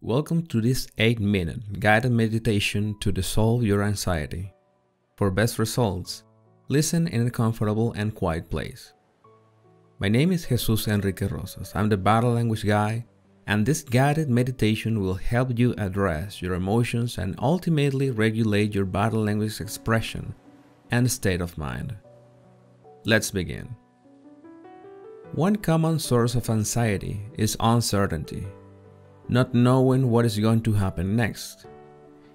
Welcome to this 8-minute guided meditation to dissolve your anxiety. For best results, listen in a comfortable and quiet place. My name is Jesus Enrique Rosas. I'm the body language guy, and this guided meditation will help you address your emotions and ultimately regulate your body language expression and state of mind. Let's begin. One common source of anxiety is uncertainty. Not knowing what is going to happen next.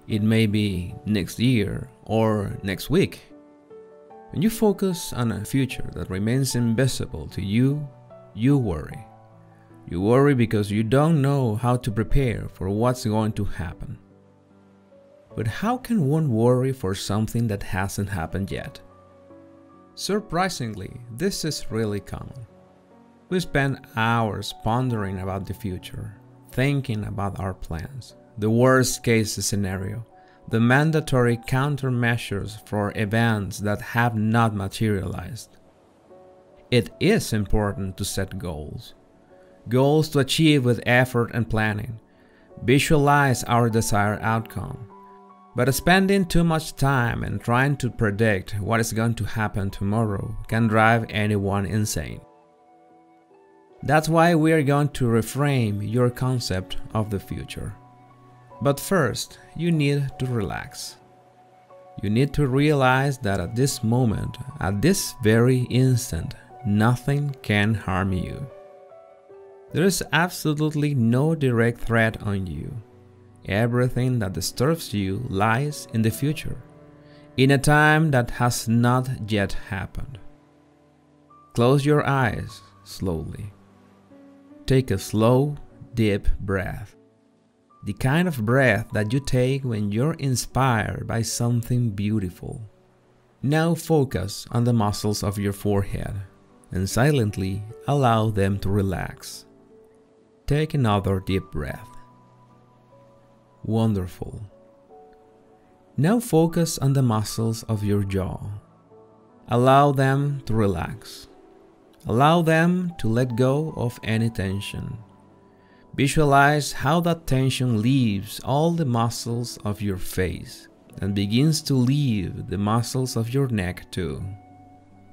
It may be next year or next week. When you focus on a future that remains invisible to you, you worry. You worry because you don't know how to prepare for what's going to happen. But how can one worry for something that hasn't happened yet? Surprisingly, this is really common. We spend hours pondering about the future, thinking about our plans, the worst-case scenario, the mandatory countermeasures for events that have not materialized. It is important to set goals to achieve with effort and planning, visualize our desired outcome. But spending too much time and trying to predict what is going to happen tomorrow can drive anyone insane. That's why we are going to reframe your concept of the future. But first, you need to relax. You need to realize that at this moment, at this very instant, nothing can harm you. There is absolutely no direct threat on you. Everything that disturbs you lies in the future, in a time that has not yet happened. Close your eyes slowly. Take a slow, deep breath. The kind of breath that you take when you're inspired by something beautiful. Now focus on the muscles of your forehead and silently allow them to relax. Take another deep breath. Wonderful. Now focus on the muscles of your jaw. Allow them to relax. Allow them to let go of any tension. Visualize how that tension leaves all the muscles of your face and begins to leave the muscles of your neck too.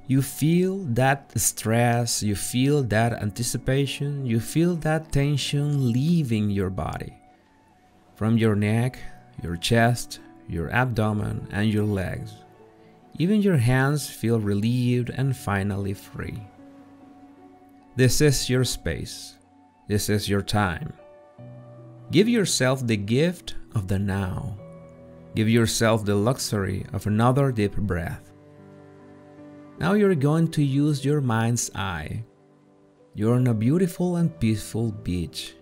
You feel that stress, you feel that anticipation, you feel that tension leaving your body. From your neck, your chest, your abdomen, and your legs. Even your hands feel relieved and finally free. This is your space. This is your time. Give yourself the gift of the now. Give yourself the luxury of another deep breath. Now you're going to use your mind's eye. You're on a beautiful and peaceful beach.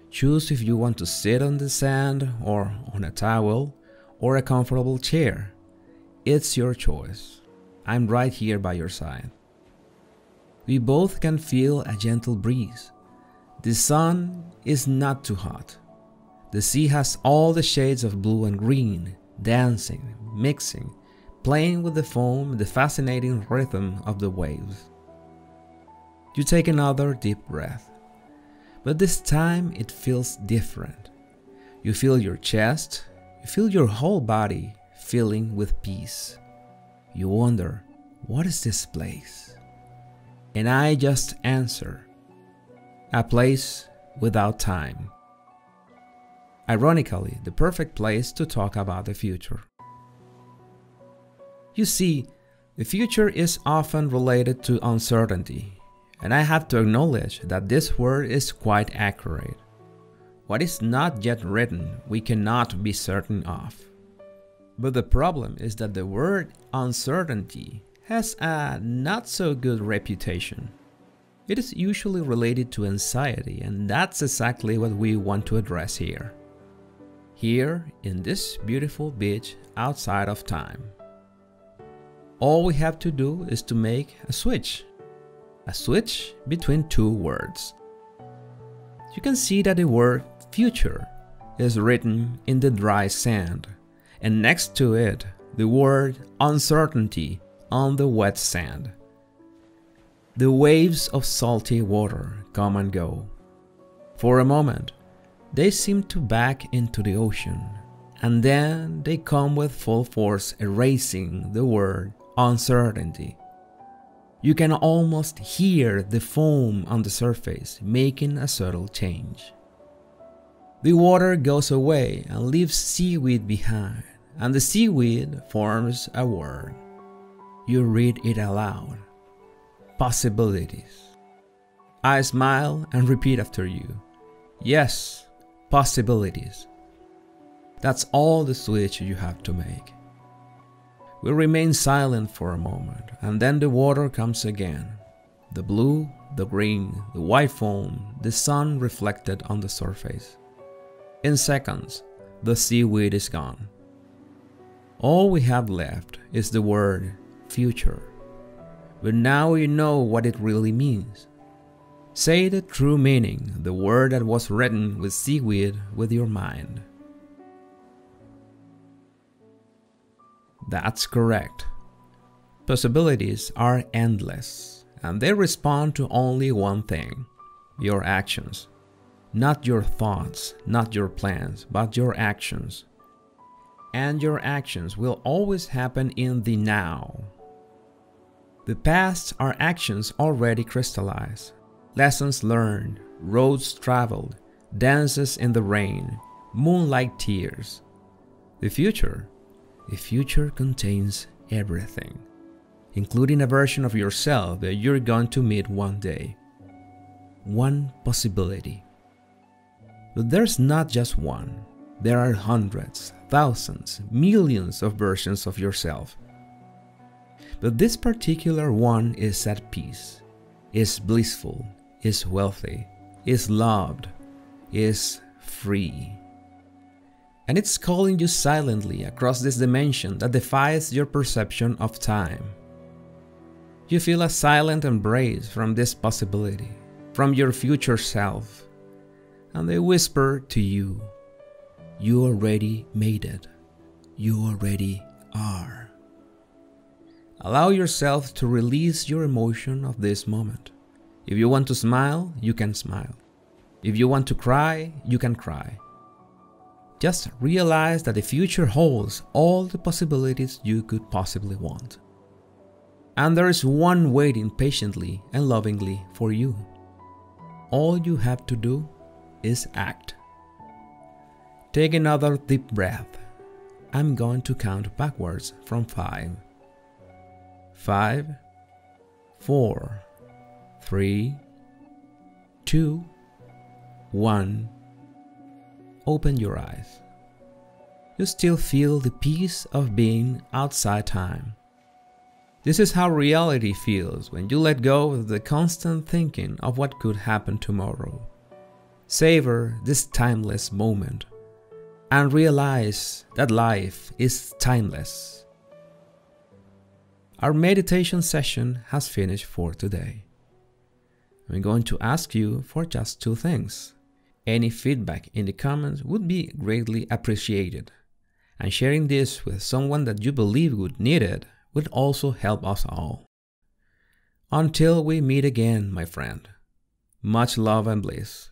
Choose if you want to sit on the sand or on a towel or a comfortable chair. It's your choice. I'm right here by your side. We both can feel a gentle breeze. The sun is not too hot. The sea has all the shades of blue and green, dancing, mixing, playing with the foam, the fascinating rhythm of the waves. You take another deep breath, but this time it feels different. You feel your chest, you feel your whole body filling with peace. You wonder, what is this place? And I just answer, a place without time. Ironically, the perfect place to talk about the future. You see, the future is often related to uncertainty, and I have to acknowledge that this word is quite accurate. What is not yet written, we cannot be certain of. But the problem is that the word uncertainty has a not so good reputation. It is usually related to anxiety, and that's exactly what we want to address here. Here in this beautiful beach outside of time. All we have to do is to make a switch between two words. You can see that the word future is written in the dry sand, and next to it, the word uncertainty on the wet sand. The waves of salty water come and go. For a moment, They seem to back into the ocean, and then they come with full force, erasing the word uncertainty. You can almost hear the foam on the surface making a subtle change. The water goes away and leaves seaweed behind, and the seaweed forms a word. You read it aloud. Possibilities. I smile and repeat after you. Yes, possibilities. That's all the switch you have to make. We remain silent for a moment, and then the water comes again. The blue, the green, the white foam, the sun reflected on the surface. In seconds, the seaweed is gone. All we have left is the word future. But now you know what it really means. Say the true meaning, the word that was written with seaweed with your mind. That's correct. Possibilities are endless, and they respond to only one thing: your actions. Not your thoughts, not your plans, but your actions. And your actions will always happen in the now. The past are actions already crystallized, lessons learned, roads traveled, dances in the rain, moonlight tears. The future contains everything, including a version of yourself that you're going to meet one day. One possibility. But there's not just one. There are hundreds, thousands, millions of versions of yourself. But this particular one is at peace, is blissful, is wealthy, is loved, is free. And it's calling you silently across this dimension that defies your perception of time. You feel a silent embrace from this possibility, from your future self, and they whisper to you, you already made it. You already are. Allow yourself to release your emotion of this moment. If you want to smile, you can smile. If you want to cry, you can cry. Just realize that the future holds all the possibilities you could possibly want. And there is one waiting patiently and lovingly for you. All you have to do is act. Take another deep breath. I'm going to count backwards from 5. 5, 4, 3, 2, 1. Open your eyes. You still feel the peace of being outside time. This is how reality feels when you let go of the constant thinking of what could happen tomorrow. Savor this timeless moment and realize that life is timeless. Our meditation session has finished for today. I'm going to ask you for just 2 things. Any feedback in the comments would be greatly appreciated, and sharing this with someone that you believe would need it would also help us all. Until we meet again, my friend, much love and bliss.